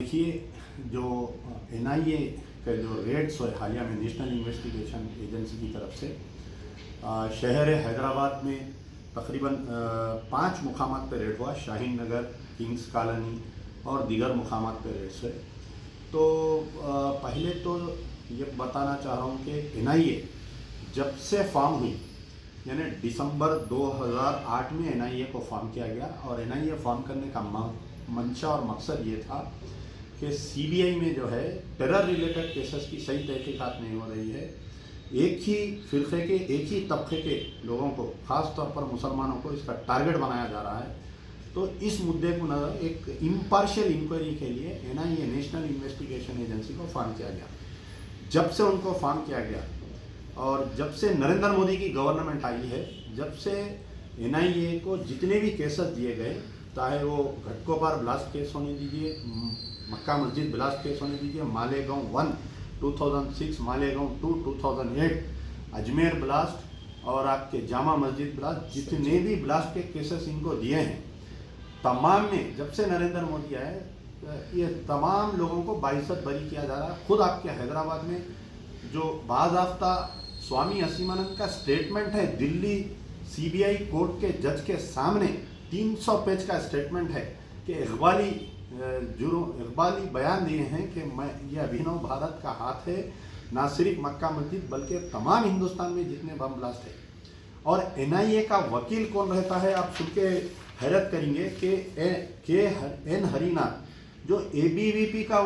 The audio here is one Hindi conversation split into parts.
देखिए, जो एनआईए का जो रेड्स हुए हालिया में नेशनल इन्वेस्टिगेशन एजेंसी की तरफ से शहर हैदराबाद में तकरीबन 5 मुकामात पर रेड हुआ। शाहीन नगर, किंग्स कॉलोनी और दीगर मुकामात पर रेड्स हुए। तो पहले तो ये बताना चाह रहा हूँ कि एनआईए जब से फॉर्म हुई, यानी दिसंबर 2008 में एनआईए को फॉर्म किया गया और एनआईए फॉर्म करने का मंशा और मकसद ये था कि सीबीआई में जो है टेरर रिलेटेड केसेस की सही तहकीकात नहीं हो रही है। एक ही फिरके के, एक ही तबके के लोगों को, ख़ास तौर पर मुसलमानों को इसका टारगेट बनाया जा रहा है। तो इस मुद्दे को नज़र एक इम्पार्शियल इंक्वायरी के लिए एनआईए नेशनल इन्वेस्टिगेशन एजेंसी को फॉर्म किया गया। जब से उनको फॉर्म किया गया और जब से नरेंद्र मोदी की गवर्नमेंट आई है, जब से एनआईए को जितने भी केसेस दिए गए, चाहे वो घटकोपर ब्लास्ट केस होने दीजिए, मक्का मस्जिद ब्लास्ट केस होने दीजिए, मालेगांव 1 2006, मालेगांव 2 2008, अजमेर ब्लास्ट और आपके जामा मस्जिद ब्लास्ट, जितने भी ब्लास्ट के केसेस इनको दिए हैं, तमाम में जब से नरेंद्र मोदी आए ये तमाम लोगों को बाइज्जत बरी किया जा रहा है। खुद आपके हैदराबाद में जो बाज़ाफ्ता स्वामी असीमानंद का स्टेटमेंट है, दिल्ली सीबीआई कोर्ट के जज के सामने 300 पेज का स्टेटमेंट है कि इकबाली बयान दिए हैं कि ये अभिनव भारत का हाथ है, ना सिर्फ मक्का मस्जिद बल्कि तमाम हिंदुस्तान में जितने बम ब्लास्ट है। और एनआईए का वकील कौन रहता है, आप सुन के हैरत करेंगे कि एन हरिनाथ जो एबीवीपी का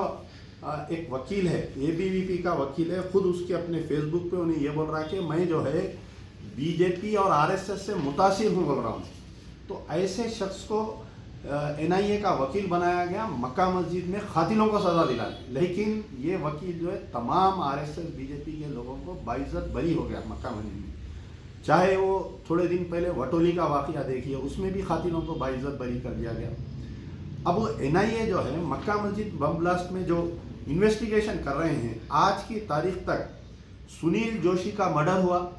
एक वकील है, एबीवीपी का वकील है, खुद उसके अपने फेसबुक पे उन्हें ये बोल रहा है कि मैं जो है बीजेपी और आरएसएस से मुतासिर हूँ बोल रहा हूँ। तो ऐसे शख्स को एनआईए का वकील बनाया गया मक्का मस्जिद में कातिलों को सज़ा दिलाने। लेकिन ये वकील जो है तमाम आरएसएस बीजेपी के लोगों को बाइज्जत बरी हो गया मक्का मस्जिद में। चाहे वो थोड़े दिन पहले वटोली का वाक़या देखिए, उसमें भी कातिलों को बाइज्जत बरी कर दिया गया। अब वो एनआईए जो है मक्का मस्जिद बम ब्लास्ट में जो इन्वेस्टिगेशन कर रहे हैं, आज की तारीख तक सुनील जोशी का मर्डर हुआ,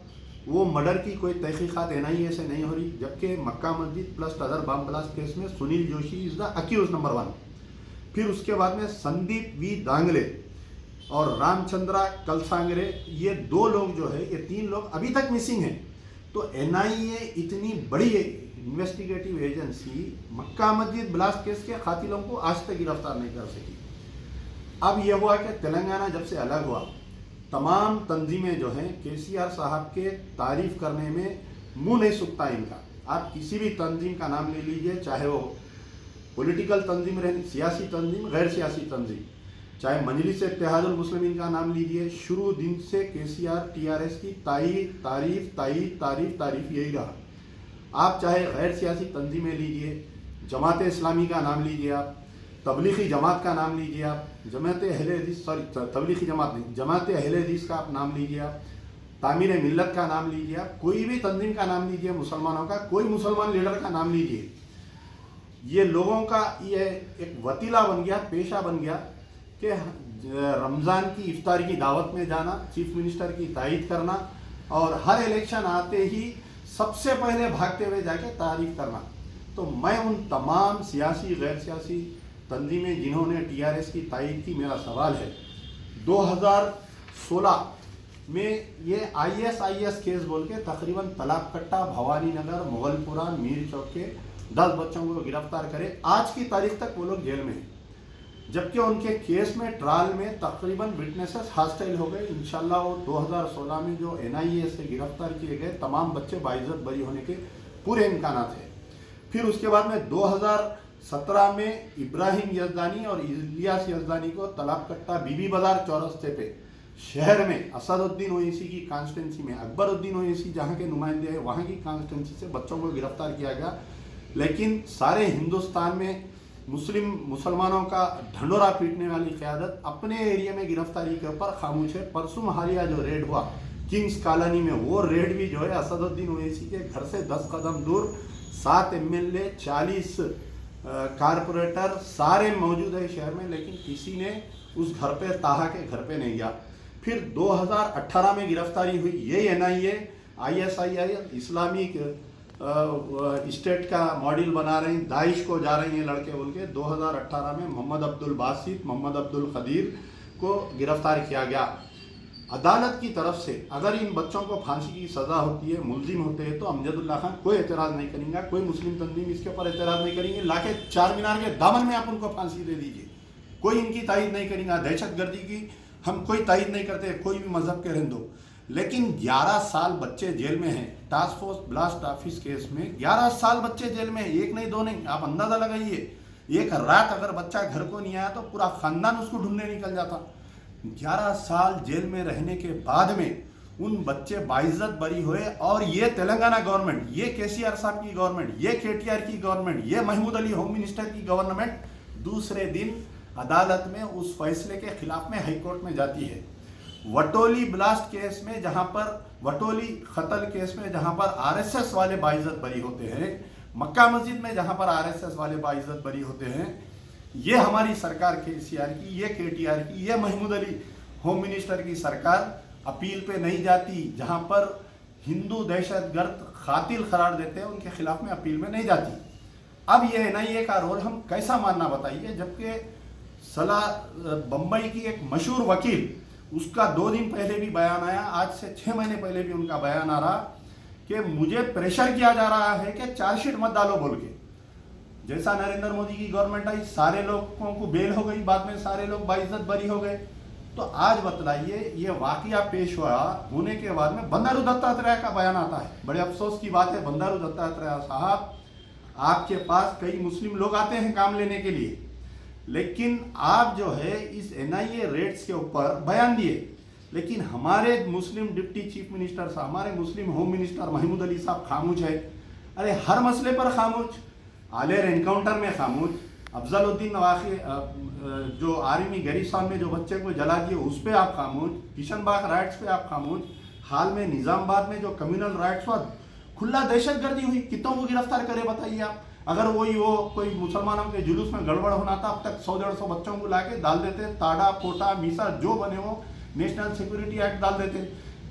वो मर्डर की कोई तहकीकात एनआईए से नहीं हो रही, जबकि Mecca Masjid plus other bomb blast case में Sunil Joshi is the accused number 1। फिर उसके बाद में संदीप वी दांगले और रामचंद्रा कलसांगरे, ये 2 लोग जो है, ये 3 लोग अभी तक मिसिंग हैं। तो एनआईए इतनी बड़ी इन्वेस्टिगेटिव एजेंसी मक्का मस्जिद ब्लास्ट केस के कातिलों को आज तक गिरफ्तार नहीं कर सकी। अब यह हुआ कि तेलंगाना जब से अलग हुआ, तमाम तंजीमें जो हैं केसीआर साहब के तारीफ करने में मुंह नहीं सूखता इनका। आप किसी भी तंजीम का नाम ले लीजिए, चाहे वो पॉलिटिकल तंजीम रहे, सियासी तंजीम, गैर सियासी तंजीम, चाहे मजलिस इत्तेहादुल मुस्लिमीन का नाम लीजिए, शुरू दिन से केसीआर टीआरएस की तारीफ यही रहा। आप चाहे गैर सियासी तंजीमें लीजिए, जमात इस्लामी का नाम लीजिए, आप तबलीगी जमात का नाम लीजिए, आप जमात अहले हदीस, तबलीगी जमात नहीं, जमात अहले हदीस का आप नाम लीजिए, आप तामीर मिल्लत का नाम लीजिए, आप कोई भी तंजीम का नाम लीजिए, मुसलमानों का कोई मुसलमान लीडर का नाम लीजिए, ये लोगों का ये एक वतीला बन गया, पेशा बन गया कि रमज़ान की इफ्तारी की दावत में जाना, चीफ मिनिस्टर की तायीद करना और हर इलेक्शन आते ही सबसे पहले भागते हुए जाके तारीफ करना। तो मैं उन तमाम सियासी गैर सियासी तंजीमें जिन्होंने टीआरएस की तायीद की, मेरा सवाल है 2016 में ये आईएसआईएस केस बोल के तकरीबन तलाबकट्टा, भवानी नगर, मुगलपुरा, मीर चौक के 10 बच्चों को गिरफ्तार करे। आज की तारीख तक वो लोग जेल में हैं, जबकि उनके केस में ट्रायल में तकरीबन विटनेसेस हॉस्टाइल हो गए। इंशाल्लाह वो 2016 में जो एनआईए से गिरफ्तार किए गए तमाम बच्चे बाइज्जत बरी होने के पूरे इम्कानात हैं। फिर उसके बाद में 2017 में इब्राहिम यजदानी और इलियास यजदानी को तलाबकट्टा बीबी बाजार चौरस्ते पे शहर में असदुद्दीन ओवैसी की कॉन्स्टिट्यूंसी में, अकबरुद्दीन ओवैसी जहाँ के नुमाइंदे हैं वहाँ की कॉन्स्टिट्यूंसी से बच्चों को गिरफ्तार किया गया। लेकिन सारे हिंदुस्तान में मुसलमानों का ढंडोरा पीटने वाली क़यादत अपने एरिया में गिरफ्तारी के ऊपर खामोश है। परसों हालिया जो रेड हुआ किंग्स कॉलोनी में, वो रेड भी जो है असदुद्दीन ओवैसी के घर से 10 कदम दूर 7 एमएलए, 40 कारपोरेटर सारे मौजूद है शहर में, लेकिन किसी ने उस घर पे, ताहा के घर पे नहीं गया। फिर 2018 में गिरफ्तारी हुई, यही एनआईए, आईएसआईएस, इस्लामिक स्टेट का मॉडल बना रही, दाइश को जा रही हैं लड़के बोल के 2018 में मोहम्मद अब्दुल बासित, मोहम्मद अब्दुल खदीर को गिरफ्तार किया गया। अदालत की तरफ से अगर इन बच्चों को फांसी की सज़ा होती है, मुलजिम होते हैं, तो अमजदुल्ला खान कोई एतराज़ नहीं करेंगे, कोई मुस्लिम तंजीम इसके ऊपर एतराज़ नहीं करेंगे। लाके चार मीनार के दामन में आप उनको फांसी दे दीजिए, कोई इनकी तायद नहीं करेंगे। दहशतगर्दी की हम कोई तायद नहीं करते, कोई भी मजहब के रहने दो। लेकिन 11 साल बच्चे जेल में हैं, task force blast office case में 11 साल बच्चे जेल में हैं, एक नहीं दो नहीं। आप अंदाज़ा लगाइए, एक रात अगर बच्चा घर को नहीं आया तो पूरा ख़ानदान उसको ढूंढने निकल जाता। 11 साल जेल में रहने के बाद में उन बच्चे बाइज्जत बरी हुए। और ये तेलंगाना गवर्नमेंट, ये केसीआर साहब की गवर्नमेंट, ये केटीआर की गवर्नमेंट, ये महमूद अली होम मिनिस्टर की गवर्नमेंट दूसरे दिन अदालत में उस फैसले के खिलाफ में हाईकोर्ट में जाती है। वटोली ब्लास्ट केस में जहां पर, वटोली कत्ल केस में जहां पर आरएसएस वाले बाइज्जत बरी होते हैं, मक्का मस्जिद में जहां पर आरएसएस वाले बाइज्जत बरी होते हैं, ये हमारी सरकार केसीआर की, ये केटीआर की, ये महमूद अली होम मिनिस्टर की सरकार अपील पे नहीं जाती। जहां पर हिंदू दहशतगर्द कातिल करार देते हैं उनके खिलाफ में अपील में नहीं जाती। अब ये एनआईए का रोल हम कैसा मानना बताइए, जबकि बम्बई की एक मशहूर वकील, उसका 2 दिन पहले भी बयान आया, आज से 6 महीने पहले भी उनका बयान आ रहा कि मुझे प्रेशर किया जा रहा है कि चार्जशीट मत डालो बोल के। जैसा नरेंद्र मोदी की गवर्नमेंट आई, सारे लोगों को बेल हो गई, बाद में सारे लोग बाइज्जत बरी हो गए। तो आज बतलाइए, ये वाकया पेश हुआ होने के बाद में बंडारू दत्तात्रेय का बयान आता है। बड़े अफसोस की बात है, बंडारू दत्तात्रेय साहब, आपके पास कई मुस्लिम लोग आते हैं काम लेने के लिए, लेकिन आप जो है इस एनआईए रेड्स के ऊपर बयान दिए, लेकिन हमारे मुस्लिम डिप्टी चीफ मिनिस्टर साहब, हमारे मुस्लिम होम मिनिस्टर महमूद अली साहब खामोश है। अरे हर मसले पर खामोश, आलेर एनकाउंटर में खामोश, अफजलुद्दीन नवाखी जो आर्मी गैरिसान में जो बच्चे को जला दिए उस पर आप खामोश, किशनबाग राइट्स पे आप खामोश, हाल में निज़ामाबाद में जो कम्युनल राइट्स हुआ, खुला दहशतगर्दी हुई, कितनों को गिरफ्तार करे बताइए आप। अगर वो कोई मुसलमानों के जुलूस में गड़बड़ होना था, अब तक 100-150 बच्चों को लाके डाल देते, ताड़ा पोटा मीसा जो बने हो नेशनल सिक्योरिटी एक्ट डाल देते।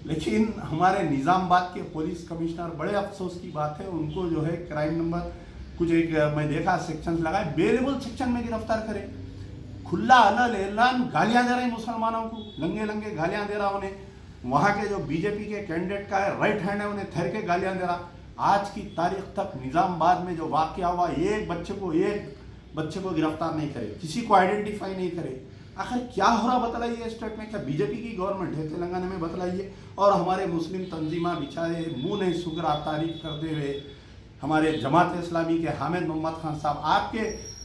लेकिन हमारे निज़ामाबाद के पुलिस कमिश्नर, बड़े अफसोस की बात है, उनको जो है क्राइम नंबर कुछ एक मैं देखा सेक्शन लगाए, बेलेबल सेक्शन में गिरफ्तार करे। खुला अलल ऐलान गालियां दे रहे मुसलमानों को, लंगे लंगे गालियां दे रहा उन्हें। वहाँ के जो बीजेपी के कैंडिडेट का है राइट हैंड है, उन्हें ठहर के गालियां दे रहा। आज की तारीख तक निज़ामाबाद में जो वाक़या हुआ, एक बच्चे को गिरफ्तार नहीं करे, किसी को आइडेंटिफाई नहीं करे। आखिर क्या हो रहा बतलाइए स्टेट में? क्या बीजेपी की गवर्नमेंट है तेलंगाना में? बतलाइए। और हमारे मुस्लिम तंजीमा बेचारे मुंह नहीं सूख रहा तारीफ करते हुए, हमारे जमात इस्लामी के हामिद मोहम्मद खान साहब, आपके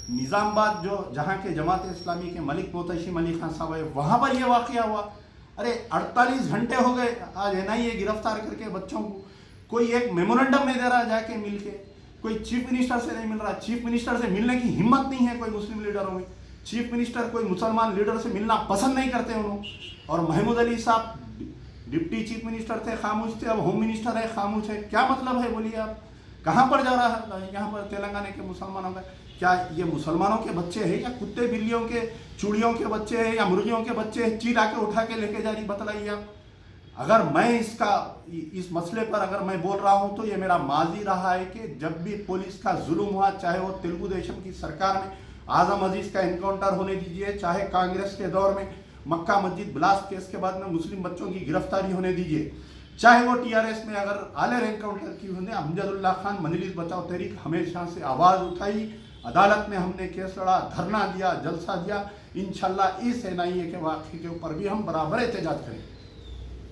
निज़ामाबाद जो जहाँ के जमात इस्लामी के मलिक मोहतशिम अली खान साहब है, वहाँ पर यह वाक़या हुआ। अरे 48 घंटे हो गए आज एनआईए गिरफ्तार करके बच्चों को, कोई एक मेमोरेंडम नहीं दे रहा जाके मिल के, कोई चीफ मिनिस्टर से नहीं मिल रहा। चीफ मिनिस्टर से मिलने की हिम्मत नहीं है कोई मुस्लिम लीडरों में। चीफ मिनिस्टर कोई मुसलमान लीडर से मिलना पसंद नहीं करते उन्होंने। और महमूद अली साहब डिप्टी चीफ मिनिस्टर थे, खामोश थे, अब होम मिनिस्टर है, खामोश है। क्या मतलब है बोलिए आप? कहाँ पर जा रहा है यहाँ पर तेलंगाना के मुसलमानों का? क्या ये मुसलमानों के बच्चे हैं या कुत्ते बिल्लियों के चूड़ियों के बच्चे हैं या मुर्गियों के बच्चे हैं? चीर आके उठा के लेके जा रही, बतलाइए आप। अगर मैं इस मसले पर अगर मैं बोल रहा हूं तो ये मेरा माजी रहा है कि जब भी पुलिस का जुल्म हुआ, चाहे वो तेलुगु देशम की सरकार में आजम अजीज का एनकाउंटर होने दीजिए, चाहे कांग्रेस के दौर में मक्का मस्जिद ब्लास्ट केस के बाद में मुस्लिम बच्चों की गिरफ्तारी होने दीजिए, चाहे वो टीआरएस में अगर आलेर एनकाउंटर की होने, अमजदुल्ला खान मजलिस बचाओ तहरीक हमेशा से आवाज़ उठाई, अदालत में हमने केस लड़ा, धरना दिया, जलसा दिया। इंशाल्लाह इस एनआईए के वाक़े के ऊपर भी हम बराबर एहतजाज करेंगे।